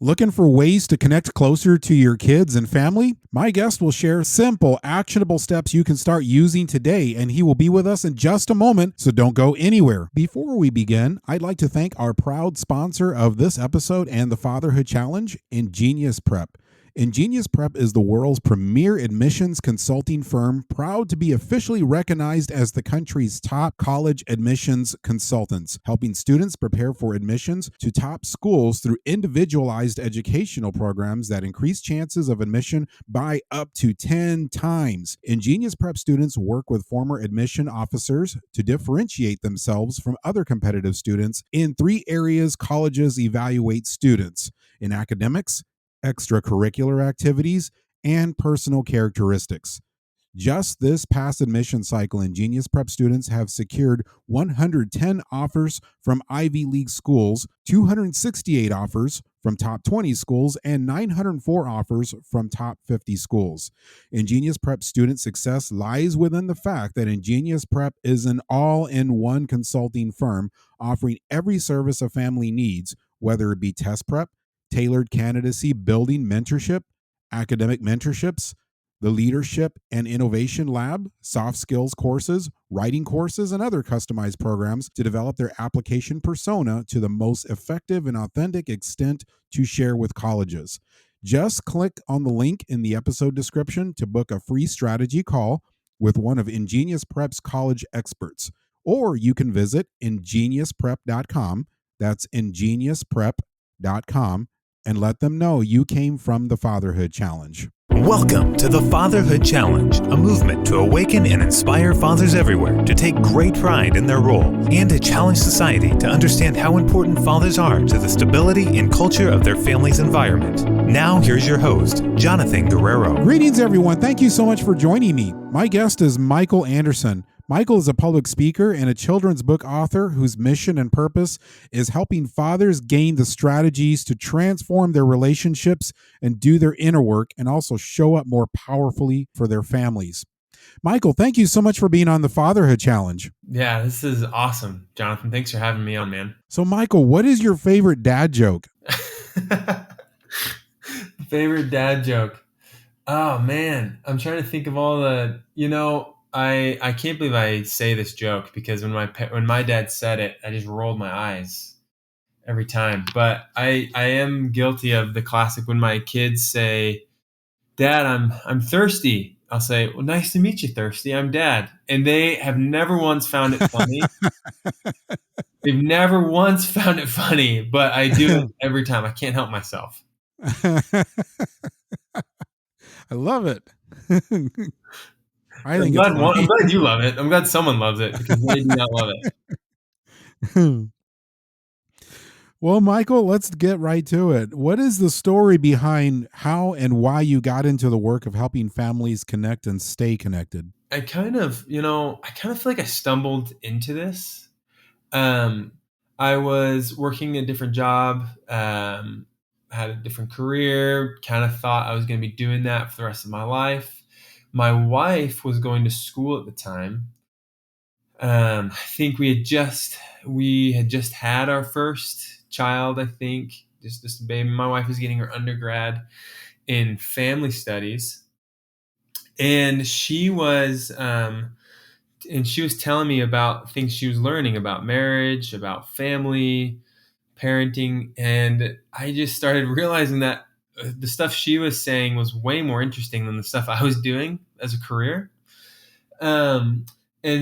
Looking for ways to connect closer to your kids and family? My guest will share simple, actionable steps you can start using today, and he will be with us in just a moment, so don't go anywhere. Before we begin, I'd like to thank our proud sponsor of this episode and the Fatherhood Challenge, Ingenious Prep. Ingenious Prep is the world's premier admissions consulting firm, proud to be officially recognized as the country's top college admissions consultants, helping students prepare for admissions to top schools through individualized educational programs that increase chances of admission by up to 10 times. Ingenious Prep students work with former admission officers to differentiate themselves from other competitive students in 3 areas colleges evaluate students: in academics, extracurricular activities, and personal characteristics. Just this past admission cycle, Ingenious Prep students have secured 110 offers from Ivy League schools, 268 offers from top 20 schools, and 904 offers from top 50 schools. Ingenious Prep student success lies within the fact that Ingenious Prep is an all in one consulting firm offering every service a family needs, whether it be test prep, tailored candidacy building mentorship, academic mentorships, the Leadership and Innovation Lab, soft skills courses, writing courses, and other customized programs to develop their application persona to the most effective and authentic extent to share with colleges. Just click on the link in the episode description to book a free strategy call with one of Ingenious Prep's college experts. Or you can visit ingeniusprep.com. That's ingeniusprep.com, and let them know you came from the Fatherhood Challenge. Welcome to the Fatherhood Challenge, a movement to awaken and inspire fathers everywhere to take great pride in their role and to challenge society to understand how important fathers are to the stability and culture of their family's environment. Now, here's your host, Jonathan Guerrero. Greetings, everyone. Thank you so much for joining me. My guest is Michael Anderson. Michael is a public speaker and a children's book author whose mission and purpose is helping fathers gain the strategies to transform their relationships and do their inner work and also show up more powerfully for their families. Michael, thank you so much for being on the Fatherhood Challenge. Yeah, this is awesome, Jonathan. Thanks for having me on, man. So, Michael, what is your favorite dad joke? Favorite dad joke? Oh, man. I'm trying to think of all the, I can't believe I say this joke because when my dad said it, I just rolled my eyes every time. But I am guilty of the classic when my kids say, "Dad, I'm thirsty." I'll say, "Well, nice to meet you, thirsty. I'm Dad." And they have never once found it funny. They've never once found it funny, but I do it every time. I can't help myself. I love it. I'm glad you love it. I'm glad someone loves it because they do not love it. Well, Michael, let's get right to it. What is the story behind how and why you got into the work of helping families connect and stay connected? I kind of feel like I stumbled into this. I was working a different job, had a different career, kind of thought I was going to be doing that for the rest of my life. My wife was going to school at the time. I think we had just had our first child. I think just a baby. My wife was getting her undergrad in family studies, and she was telling me about things she was learning about marriage, about family, parenting, and I just started realizing that the stuff she was saying was way more interesting than the stuff I was doing as a career. And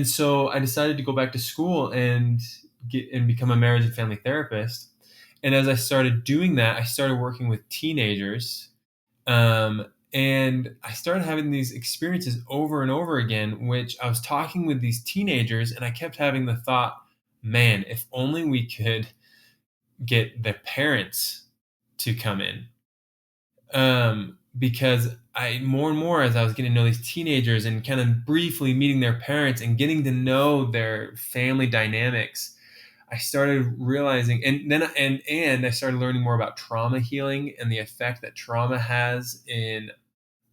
so I decided to go back to school and become a marriage and family therapist. And as I started doing that, I started working with teenagers. And I started having these experiences over and over again, which I was talking with these teenagers and I kept having the thought, man, if only we could get the parents to come in. Because more and more as I was getting to know these teenagers and kind of briefly meeting their parents and getting to know their family dynamics, I started realizing, and I started learning more about trauma healing and the effect that trauma has in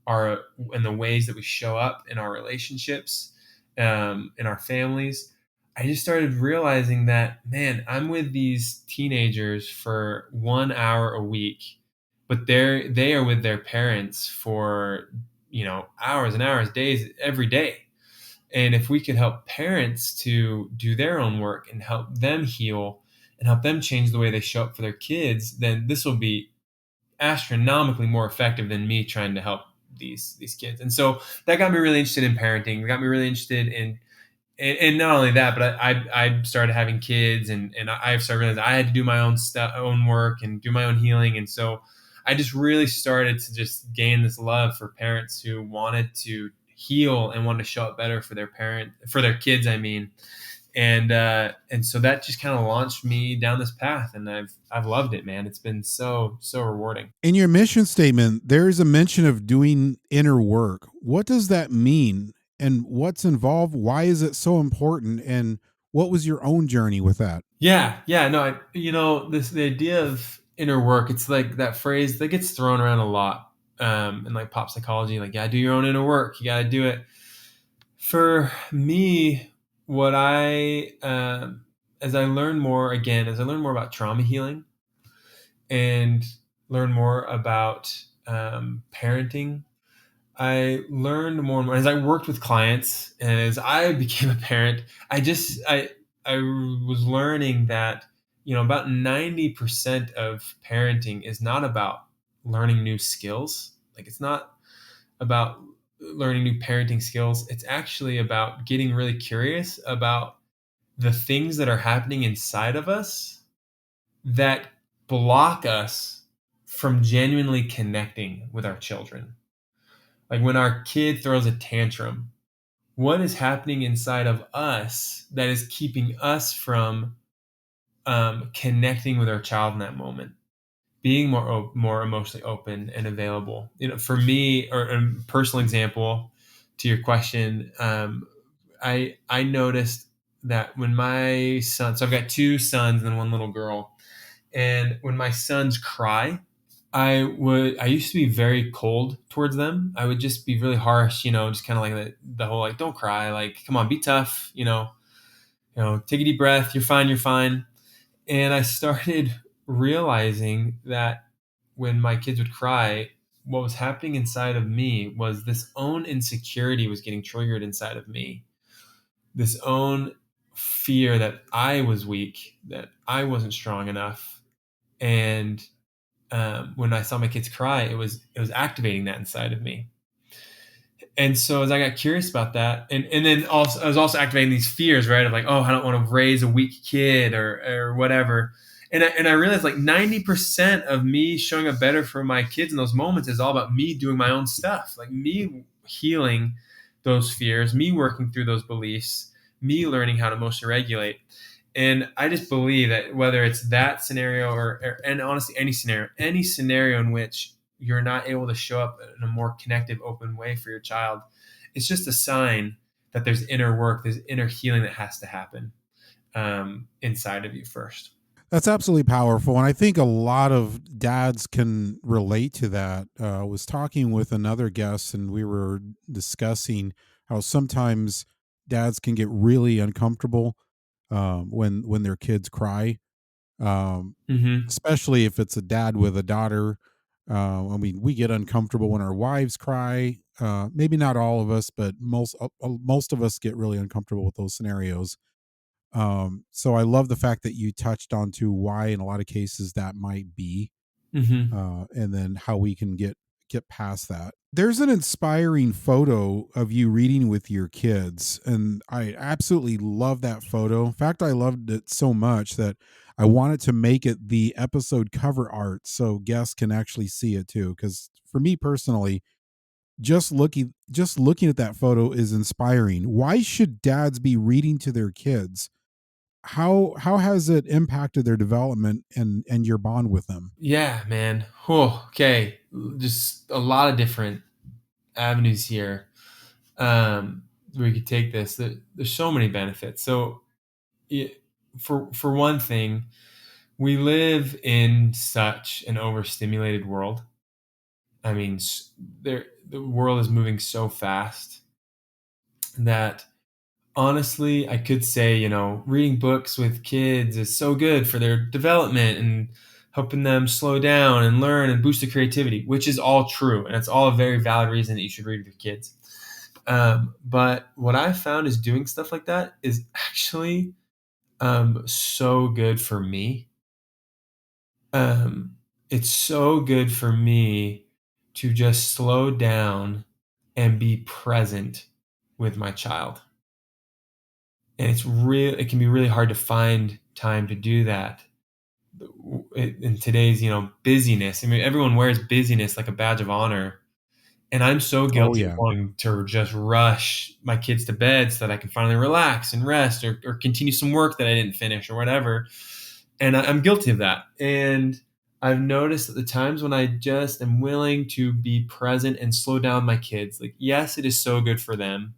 the ways that we show up in our relationships, in our families. I just started realizing that, man, I'm with these teenagers for 1 hour a week but they are with their parents for, hours and hours, days, every day. And if we could help parents to do their own work and help them heal and help them change the way they show up for their kids, then this will be astronomically more effective than me trying to help these kids. And so that got me really interested in parenting. It got me really interested in, and not only that, but I started having kids, and I started realizing I had to do my own stuff, own work, and do my own healing. And so I just really started to just gain this love for parents who wanted to heal and wanted to show up better for their kids. I mean, and so that just kind of launched me down this path, and I've loved it, man. It's been so rewarding. In your mission statement, there's a mention of doing inner work. What does that mean? And what's involved? Why is it so important? And what was your own journey with that? Yeah, no, the idea of inner work. It's like that phrase that gets thrown around a lot, in like pop psychology. Like, yeah, do your own inner work. You got to do it. For me, what I as I learn more about trauma healing and learn more about parenting, I learned more and more as I worked with clients and as I became a parent. I was learning that about 90% of parenting is not about learning new skills. Like, it's not about learning new parenting skills. It's actually about getting really curious about the things that are happening inside of us that block us from genuinely connecting with our children. Like, when our kid throws a tantrum, what is happening inside of us that is keeping us from connecting with our child in that moment, being more emotionally open and available? For me, or a personal example to your question, I noticed that when my son, so I've got two sons and one little girl, and when my sons cry, I used to be very cold towards them. I would just be really harsh, just kind of like the whole, like, don't cry, like, come on, be tough, take a deep breath, you're fine. And I started realizing that when my kids would cry, what was happening inside of me was this own insecurity was getting triggered inside of me. This own fear that I was weak, that I wasn't strong enough. And when I saw my kids cry, it was activating that inside of me. And so as I got curious about that, and then also I was also activating these fears, right? Of like, oh, I don't want to raise a weak kid or whatever. And I realized, like, 90% of me showing up better for my kids in those moments is all about me doing my own stuff, like me healing those fears, me working through those beliefs, me learning how to emotionally regulate. And I just believe that whether it's that scenario and honestly any scenario in which you're not able to show up in a more connective, open way for your child, it's just a sign that there's inner work, there's inner healing that has to happen inside of you first. That's absolutely powerful. And I think a lot of dads can relate to that. I was talking with another guest and we were discussing how sometimes dads can get really uncomfortable when their kids cry, um, Mm-hmm. especially if it's a dad with a daughter. I mean, we get uncomfortable when our wives cry. Maybe not all of us, but most of us get really uncomfortable with those scenarios. So I love the fact that you touched on to why in a lot of cases that might be, Mm-hmm. and then how we can get past that. There's an inspiring photo of you reading with your kids, and I absolutely love that photo. In fact, I loved it so much that I wanted to make it the episode cover art so guests can actually see it too. Because for me personally, just looking at that photo is inspiring. Why should dads be reading to their kids? How has it impacted their development and your bond with them? Yeah, man. Whew, okay, just a lot of different avenues here. We could take this. There's so many benefits. So, for one thing, we live in such an overstimulated world. I mean, the world is moving so fast that, honestly, I could say, reading books with kids is so good for their development, and helping them slow down and learn and boost their creativity, which is all true. And it's all a very valid reason that you should read with your kids. But what I found is doing stuff like that is actually so good for me. Um, it's so good for me to just slow down and be present with my child. And it can be really hard to find time to do that in today's, busyness. I mean, everyone wears busyness like a badge of honor. And I'm so Oh, guilty of yeah. wanting to just rush my kids to bed so that I can finally relax and rest or continue some work that I didn't finish or whatever. And I'm guilty of that. And I've noticed that the times when I just am willing to be present and slow down my kids, like, yes, it is so good for them.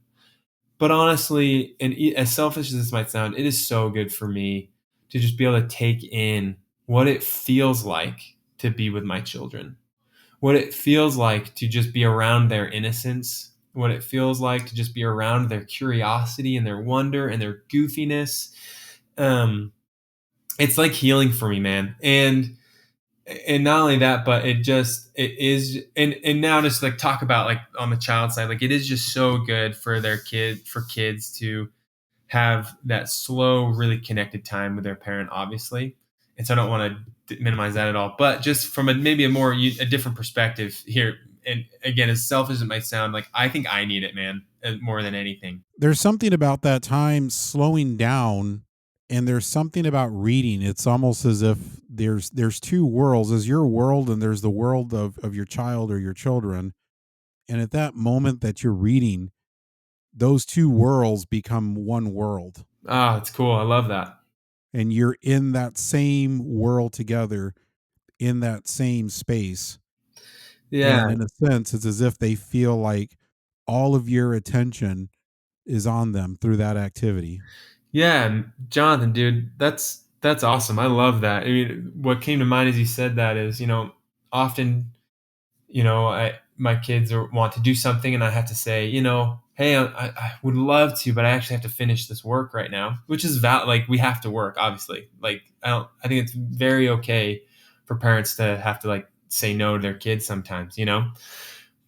But honestly, and as selfish as this might sound, it is so good for me to just be able to take in what it feels like to be with my children, what it feels like to just be around their innocence, what it feels like to just be around their curiosity and their wonder and their goofiness. Um, it's like healing for me, man. And not only that, but it is, and now just like talk about like on the child side, like it is just so good for kids to have that slow, really connected time with their parent, obviously. And so I don't want to minimize that at all, but just from maybe a different perspective here. And again, as selfish as it might sound, like I think I need it, man, more than anything. There's something about that time slowing down, and there's something about reading. It's almost as if there's two worlds. There's your world and there's the world of your child or your children. And at that moment that you're reading, those two worlds become one world. Ah, it's cool. I love that. And you're in that same world together, in that same space. Yeah. And in a sense, it's as if they feel like all of your attention is on them through that activity. Yeah, and Jonathan, dude, that's awesome. I love that. I mean, what came to mind as you said that is, often, my kids want to do something, and I have to say, hey, I would love to, but I actually have to finish this work right now, which is like we have to work, obviously. Like I think it's very okay for parents to have to like say no to their kids sometimes,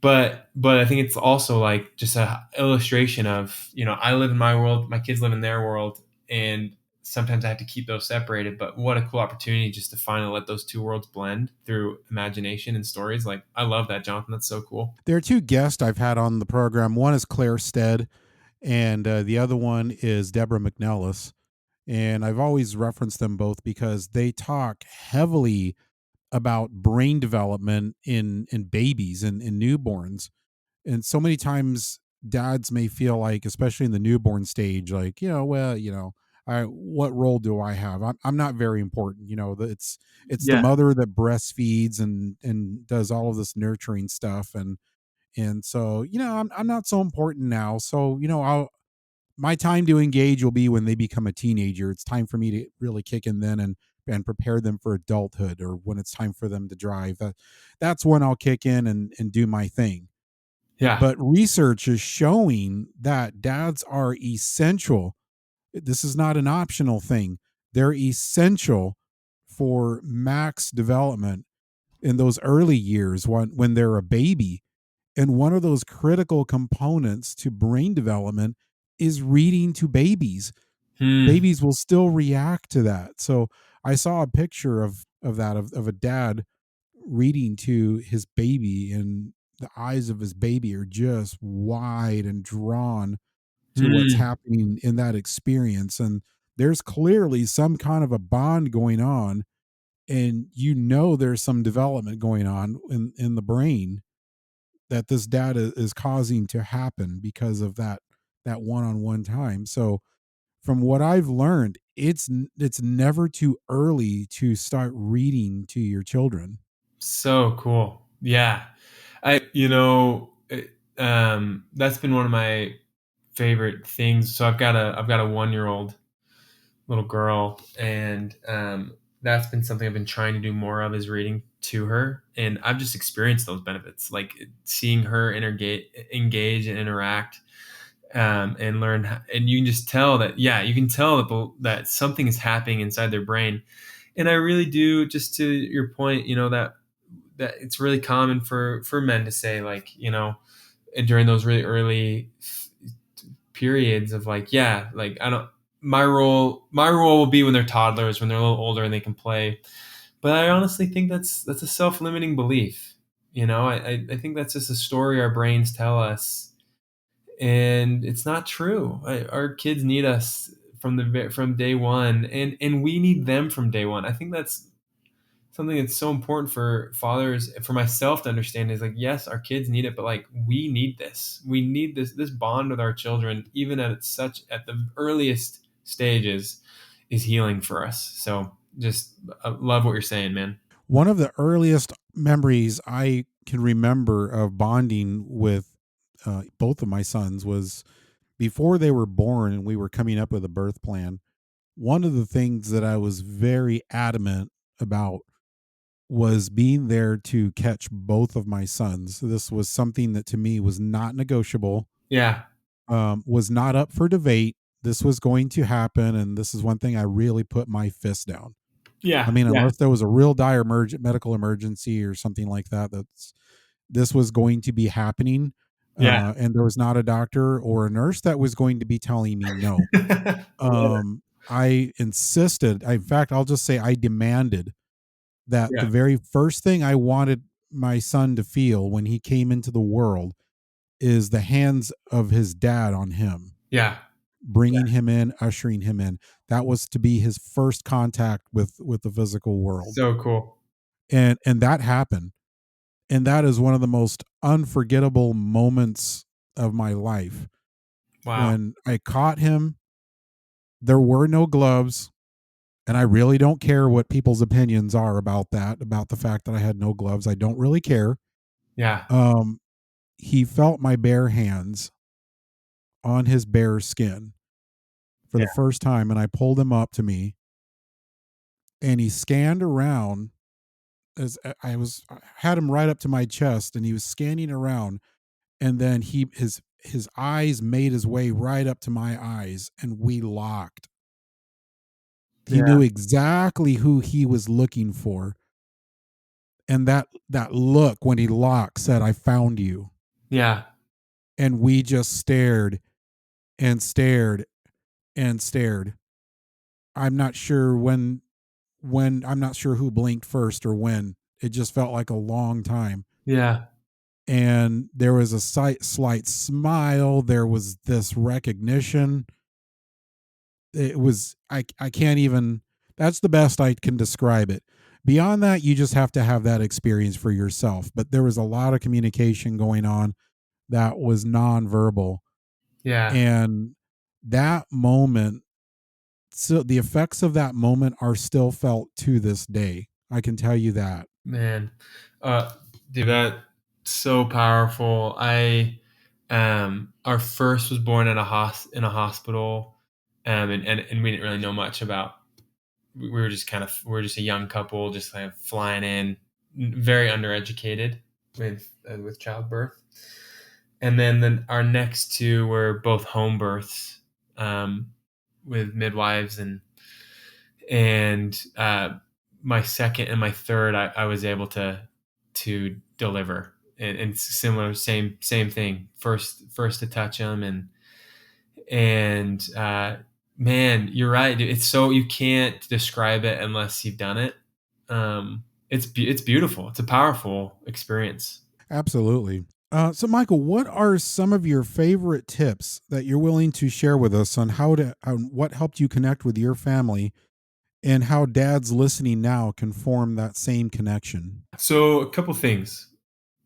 but I think it's also like just a illustration of, I live in my world, my kids live in their world, and sometimes I have to keep those separated. But what a cool opportunity just to finally let those two worlds blend through imagination and stories. Like I love that, Jonathan. That's so cool. There are two guests I've had on the program. One is Claire Stead, and the other one is Deborah McNellis. And I've always referenced them both because they talk heavily about brain development in babies and in newborns. And so many times dads may feel like, especially in the newborn stage, like, well, what role do I have? I'm not very important. It's the Yeah. mother that breastfeeds and does all of this nurturing stuff. And so, I'm not so important now. So, my time to engage will be when they become a teenager. It's time for me to really kick in then and prepare them for adulthood, or when it's time for them to drive. That's when I'll kick in and do my thing. Yeah. But research is showing that dads are essential. This is not an optional thing. They're essential for max development in those early years when they're a baby. And one of those critical components to brain development is reading to babies. Hmm. Babies will still react to that. So I saw a picture of a dad reading to his baby, and the eyes of his baby are just wide and drawn to what's Hmm. happening in that experience. And there's clearly some kind of a bond going on, and there's some development going on in the brain that this data is causing to happen because of that one-on-one time. So from what I've learned, it's never too early to start reading to your children. So cool. Yeah. That's been one of my favorite things. So I've got a 1 year old little girl, and that's been something I've been trying to do more of, is reading to her, and I've just experienced those benefits, like seeing her engage and interact, and learn, and you can just tell that, yeah, you can tell that something is happening inside their brain. And I really do, just to your point, that it's really common for men to say, like, during those really early periods of, like, yeah, like, I don't, my role will be when they're toddlers, when they're a little older and they can play. But I honestly think that's a self-limiting belief. I think that's just a story our brains tell us, and it's not true. Our kids need us from day one, and we need them from day one. I think that's something that's so important for fathers, for myself to understand, is like, yes, our kids need it, but like, we need this bond with our children, even at the earliest stages, is healing for us. So just, love what you're saying, man. One of the earliest memories I can remember of bonding with both of my sons was before they were born and we were coming up with a birth plan. One of the things that I was very adamant about was being there to catch both of my sons. This was something that to me was not negotiable, Yeah, was not up for debate. This was going to happen. And this is one thing I really put my fist down. I yeah, mean, yeah, unless there was a real dire medical emergency or something like that, this was going to be happening. yeah. And there was not a doctor or a nurse that was going to be telling me no. Love it. I insisted. In fact, I'll just say I demanded that the Yeah, very first thing I wanted my son to feel when he came into the world is the hands of his dad on him, yeah. bringing him in, ushering him in. That was to be his first contact with the physical world, So cool. and that happened, and that is one of the most unforgettable moments of my life Wow. when I caught him. There were no gloves. And I really don't care what people's opinions are about that, about the fact that I had no gloves. I don't really care. Yeah, Um, he felt my bare hands on his bare skin for yeah, the first time, and I pulled him up to me, and he scanned around as I had him right up to my chest, and he was scanning around, and then his eyes made his way right up to my eyes, and we locked. He yeah, knew exactly who he was looking for, and that look when he locked said, "I found you." yeah, And we just stared and stared and stared. I'm not sure I'm not sure who blinked first or when. It just felt like a long time. yeah, And there was a slight smile. There was this recognition. It was I can't even. That's the best I can describe it. Beyond that, you just have to have that experience for yourself. But there was a lot of communication going on that was nonverbal, yeah. and that moment, so the effects of that moment are still felt to this day. I can tell you that. Man, uh, dude, that so powerful. Our first was born in a hospital, and we didn't really know much about. We were just we were just a young couple, just kind of flying in, very undereducated with childbirth, and then our next two were both home births, um, with midwives, and my second and my third, I was able to deliver, and similar, same thing, first to touch them, and man, you're right, dude. It's so, you can't describe it unless you've done it. It's beautiful. It's a powerful experience. Absolutely. So, Michael, what are some of your favorite tips that you're willing to share with us on on what helped you connect with your family and how dads listening now can form that same connection? So a couple things.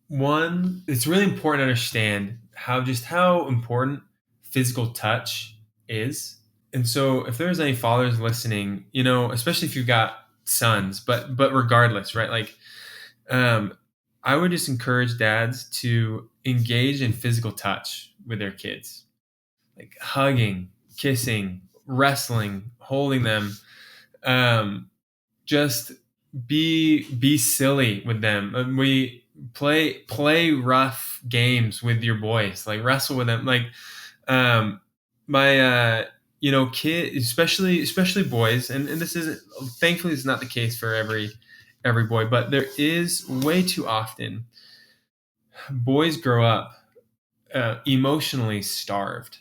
One, it's really important to understand how important physical touch is. And so if there's any fathers listening, especially if you've got sons, but regardless, right? Like, um, I would just encourage dads to engage in physical touch with their kids, like hugging, kissing, wrestling, holding them. Just be silly with them. We play rough games with your boys, like wrestle with them. Like, um, my kids, especially boys, and this isn't, thankfully it's not the case for every boy, but there is way too often boys grow up emotionally starved,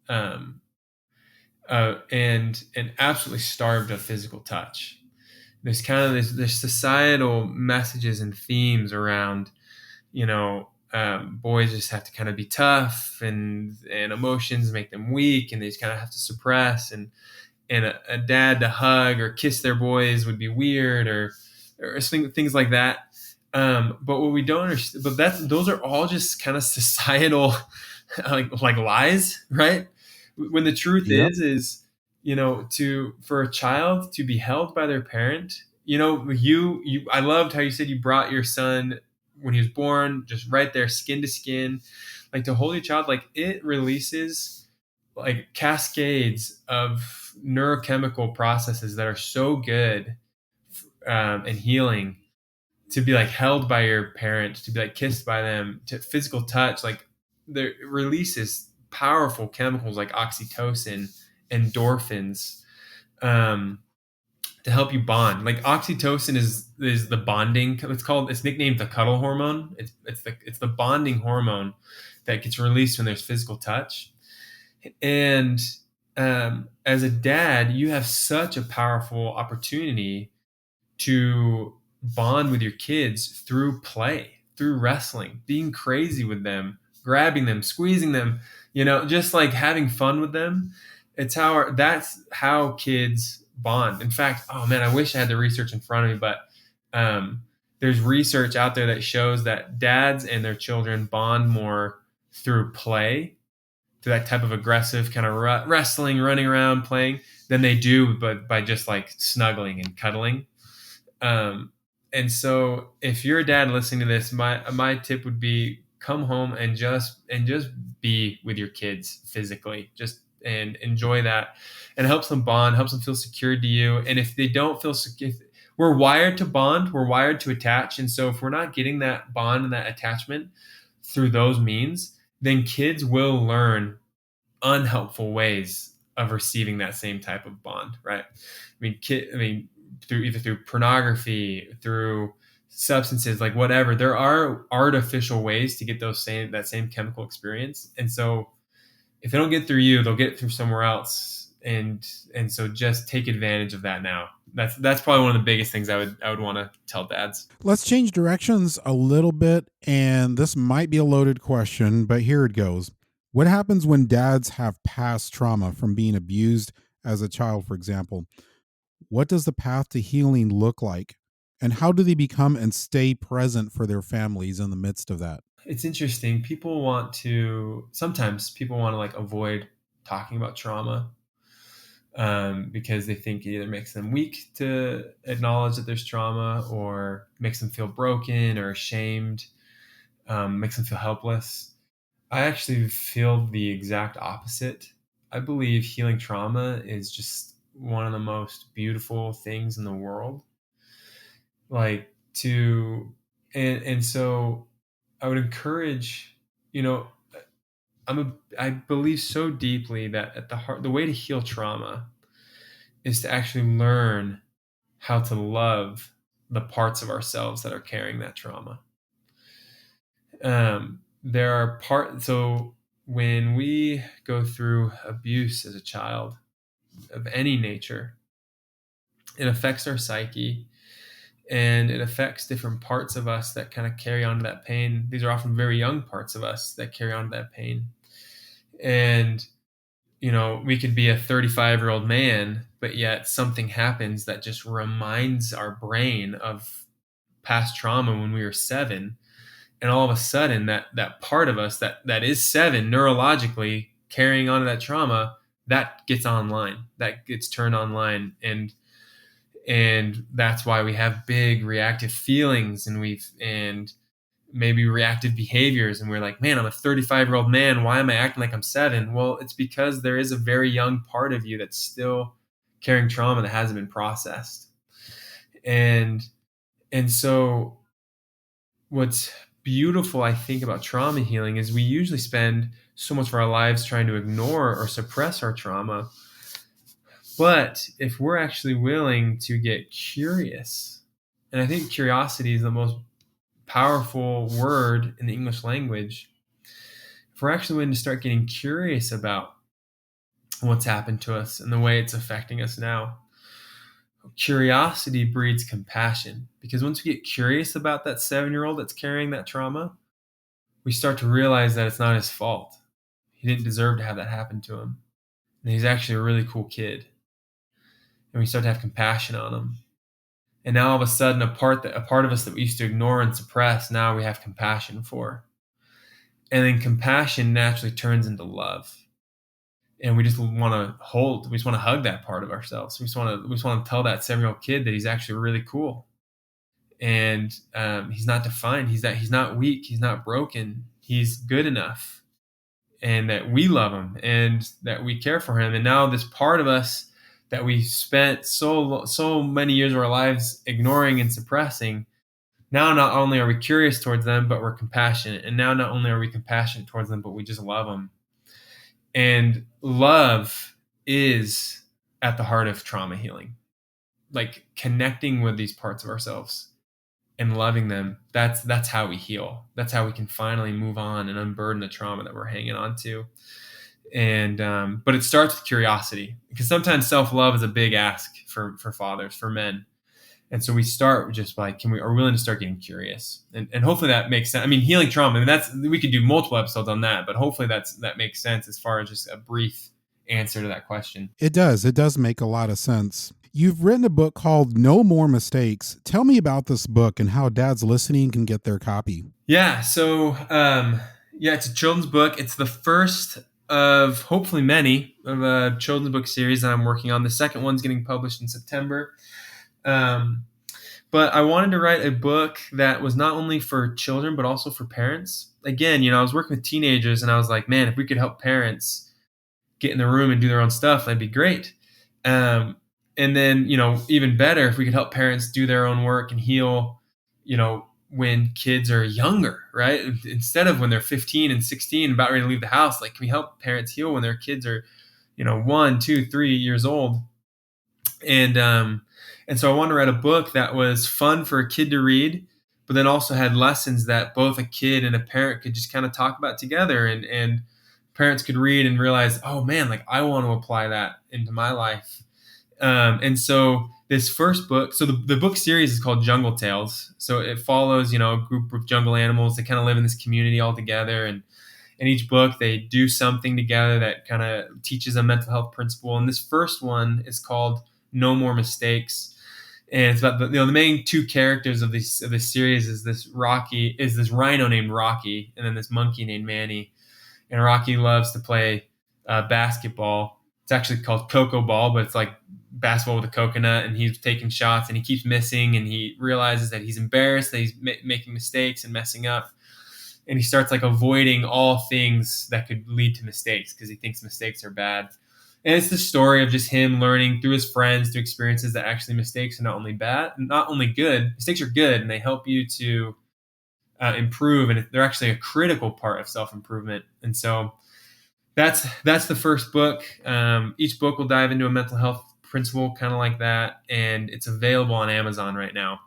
um, and absolutely starved of physical touch. There's kind of this societal messages and themes around, boys just have to kind of be tough, and emotions make them weak, and they just kind of have to suppress, and a dad to hug or kiss their boys would be weird, or things like that. But what we don't understand, but those are all just kind of societal like lies, right? When the truth Yep. is, to for a child to be held by their parent, I loved how you said you brought your son when he was born, just right there, skin to skin, like to hold your child, like it releases like cascades of neurochemical processes that are so good, and healing, to be like held by your parent, to be like kissed by them, to physical touch, like there releases powerful chemicals like oxytocin, endorphins, um, to help you bond. Like oxytocin is the bonding. It's nicknamed the cuddle hormone. It's the bonding hormone that gets released when there's physical touch. And as a dad, you have such a powerful opportunity to bond with your kids through play, through wrestling, being crazy with them, grabbing them, squeezing them, just like having fun with them. That's how kids bond. In fact, oh man, I wish I had the research in front of me, but there's research out there that shows that dads and their children bond more through play, to that type of aggressive kind of wrestling, running around, playing, than they do, but by just like snuggling and cuddling. Um, and so, if you're a dad listening to this, my tip would be come home and just be with your kids physically, just and enjoy that, and it helps them bond, helps them feel secured to you. And if they don't feel secure, we're wired to bond, we're wired to attach, and so if we're not getting that bond and that attachment through those means, then kids will learn unhelpful ways of receiving that same type of bond, right? Through pornography, through substances, like whatever. There are artificial ways to get that same chemical experience, and so if they don't get through you, they'll get through somewhere else, and so just take advantage of that now. That's probably one of the biggest things I would want to tell dads. Let's change directions a little bit. And this might be a loaded question, but here it goes. What happens when dads have past trauma from being abused as a child, for example? What does the path to healing look like? And how do they become and stay present for their families in the midst of that? It's interesting. Sometimes people want to like avoid talking about trauma, because they think it either makes them weak to acknowledge that there's trauma, or makes them feel broken or ashamed, makes them feel helpless. I actually feel the exact opposite. I believe healing trauma is just one of the most beautiful things in the world. Like to, and so I would encourage, I believe so deeply that at the heart, the way to heal trauma is to actually learn how to love the parts of ourselves that are carrying that trauma. There are so when we go through abuse as a child of any nature, it affects our psyche, and it affects different parts of us that kind of carry on to that pain. These are often very young parts of us that carry on to that pain. And we could be a 35-year-old man, but yet something happens that just reminds our brain of past trauma when we were 7. And all of a sudden that part of us that is 7 neurologically carrying on to that trauma, that gets online, that gets turned online. And that's why we have big reactive feelings, and maybe reactive behaviors, and we're like, man, I'm a 35-year-old man, why am I acting like I'm 7? Well, it's because there is a very young part of you that's still carrying trauma that hasn't been processed. And so what's beautiful, I think, about trauma healing is we usually spend so much of our lives trying to ignore or suppress our trauma. But if we're actually willing to get curious, and I think curiosity is the most powerful word in the English language, if we're actually willing to start getting curious about what's happened to us and the way it's affecting us now, curiosity breeds compassion. Because once we get curious about that 7-year-old that's carrying that trauma, we start to realize that it's not his fault. He didn't deserve to have that happen to him. And he's actually a really cool kid. And we start to have compassion on him. And now all of a sudden, a part of us that we used to ignore and suppress, now we have compassion for. And then compassion naturally turns into love. And we just want to we just want to hug that part of ourselves. We just want to tell that 7-year-old kid that he's actually really cool. And he's not defined. He's not weak. He's not broken. He's good enough. And that we love him and that we care for him. And now this part of us that we spent so many years of our lives ignoring and suppressing, now not only are we curious towards them, but we're compassionate. And now not only are we compassionate towards them, but we just love them. And love is at the heart of trauma healing. Like connecting with these parts of ourselves and loving them, that's how we heal. That's how we can finally move on and unburden the trauma that we're hanging on to. And but it starts with curiosity, because sometimes self-love is a big ask for fathers, for men. And so we start just like, are we willing to start getting curious? And hopefully that makes sense. I mean, healing trauma, we could do multiple episodes on that, but hopefully that makes sense as far as just a brief answer to that question. It does. It does make a lot of sense. You've written a book called No More Mistakes. Tell me about this book and how dads listening can get their copy. Yeah. So, it's a children's book. It's the first of hopefully many of a children's book series that I'm working on. The second one's getting published in September. But I wanted to write a book that was not only for children, but also for parents. Again, I was working with teenagers and I was like, man, if we could help parents get in the room and do their own stuff, that'd be great. And then, even better, if we could help parents do their own work and heal, when kids are younger, right? Instead of when they're 15 and 16, about ready to leave the house, like, can we help parents heal when their kids are, 1, 2, 3 years old? And so I wanted to write a book that was fun for a kid to read, but then also had lessons that both a kid and a parent could just kind of talk about together, and parents could read and realize, oh man, like I want to apply that into my life. And so this first book, so the book series is called Jungle Tales. So it follows, a group of jungle animals that kind of live in this community all together. And in each book, they do something together that kind of teaches a mental health principle. And this first one is called No More Mistakes. And it's about the main two characters of this series is this rhino named Rocky, and then this monkey named Manny. And Rocky loves to play basketball. It's actually called Coco Ball, but it's like basketball with a coconut. And he's taking shots, and he keeps missing, and he realizes that he's embarrassed, that he's making mistakes and messing up. And he starts like avoiding all things that could lead to mistakes because he thinks mistakes are bad. And it's the story of just him learning through his friends, through experiences, that actually mistakes are not only good. Mistakes are good, and they help you to improve, and they're actually a critical part of self-improvement. And so that's the first book. Each book will dive into a mental health principle, kind of like that, and it's available on Amazon right now.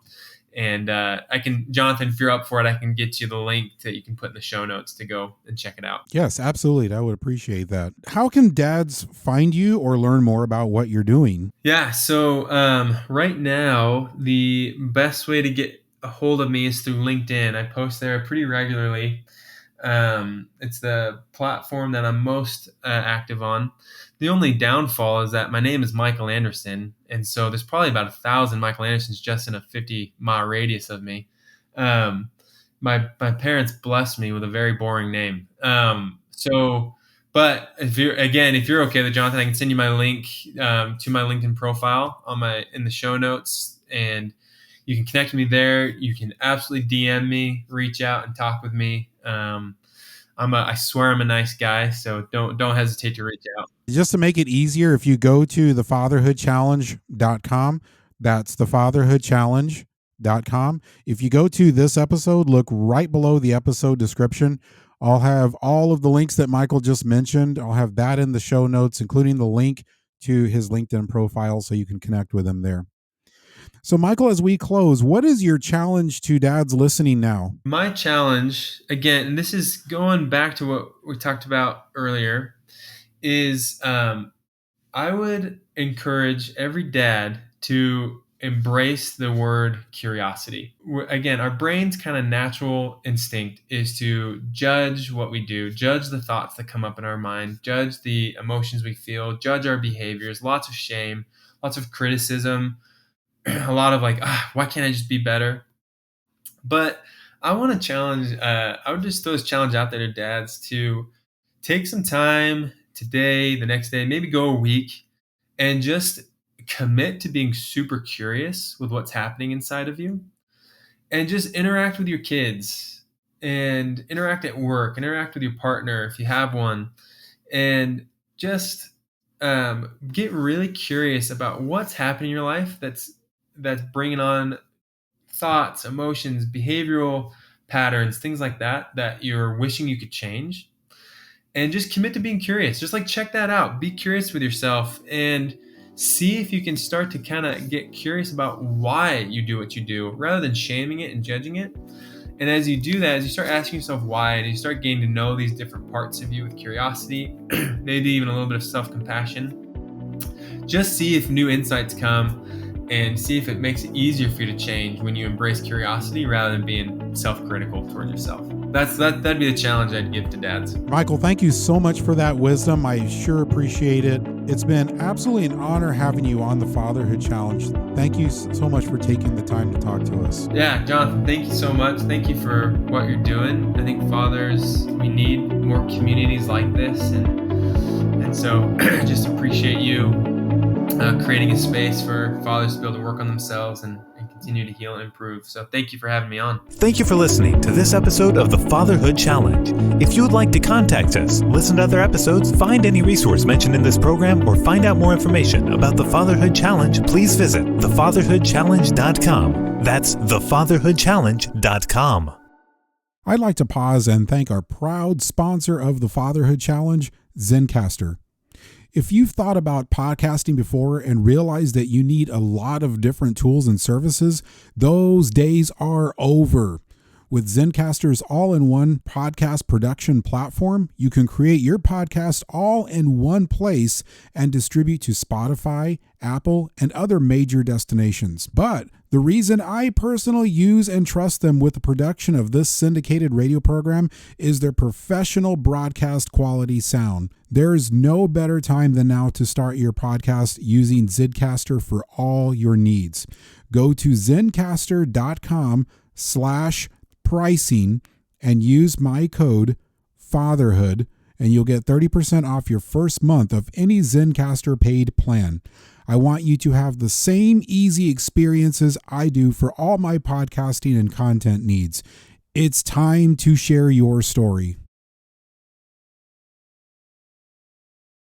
And Jonathan, if you're up for it, I can get you the link that you can put in the show notes to go and check it out. Yes, absolutely. I would appreciate that. How can dads find you or learn more about what you're doing? Yeah. So right now, the best way to get a hold of me is through LinkedIn. I post there pretty regularly. It's the platform that I'm most active on. The only downfall is that my name is Michael Anderson, and so there's probably about 1,000 Michael Andersons just in a 50-mile radius of me. My parents blessed me with a very boring name. But if you're okay with it, Jonathan, I can send you my link to my LinkedIn profile in the show notes, and you can connect with me there. You can absolutely DM me, reach out, and talk with me. I swear I'm a nice guy, so don't hesitate to reach out. Just to make it easier, if you go to thefatherhoodchallenge.com, that's thefatherhoodchallenge, fatherhoodchallenge.com. If you go to this episode, look right below the episode description. I'll have all of the links that Michael just mentioned. I'll have that in the show notes, including the link to his LinkedIn profile so you can connect with him there. So, Michael, as we close, what is your challenge to dads listening now? My challenge, again, and this is going back to what we talked about earlier, is I would encourage every dad to embrace the word curiosity. Again, our brain's kind of natural instinct is to judge what we do, judge the thoughts that come up in our mind, judge the emotions we feel, judge our behaviors, lots of shame, lots of criticism, a lot of like, why can't I just be better? But I want to challenge, I would just throw this challenge out there to dads to take some time today, the next day, maybe go a week and just commit to being super curious with what's happening inside of you and just interact with your kids and interact at work, interact with your partner if you have one, and just get really curious about what's happening in your life that's bringing on thoughts, emotions, behavioral patterns, things like that that you're wishing you could change. And just commit to being curious. Just like check that out. Be curious with yourself and see if you can start to kind of get curious about why you do what you do rather than shaming it and judging it. And as you do that, as you start asking yourself why, and you start getting to know these different parts of you with curiosity, maybe even a little bit of self-compassion, just see if new insights come and see if it makes it easier for you to change when you embrace curiosity rather than being self-critical towards yourself. That'd be the challenge I'd give to dads. Michael, thank you so much for that wisdom. I sure appreciate it. It's been absolutely an honor having you on the Fatherhood Challenge. Thank you so much for taking the time to talk to us. Yeah, Jonathan, thank you so much. Thank you for what you're doing. I think fathers, we need more communities like this. And so I just appreciate you creating a space for fathers to be able to work on themselves and continue to heal and improve. So thank you for having me on. Thank you for listening to this episode of the Fatherhood Challenge. If you would like to contact us, listen to other episodes, find any resource mentioned in this program, or find out more information about the Fatherhood Challenge, please visit thefatherhoodchallenge.com. That's thefatherhoodchallenge.com. I'd like to pause and thank our proud sponsor of the Fatherhood Challenge, Zencastr. If you've thought about podcasting before and realized that you need a lot of different tools and services, those days are over. With Zencastr's all-in-one podcast production platform, you can create your podcast all in one place and distribute to Spotify, Apple, and other major destinations. But the reason I personally use and trust them with the production of this syndicated radio program is their professional broadcast quality sound. There is no better time than now to start your podcast using Zencastr for all your needs. Go to zencastr.com/pricing and use my code FATHERHOOD and you'll get 30% off your first month of any Zencastr paid plan. I want you to have the same easy experiences I do for all my podcasting and content needs. It's time to share your story.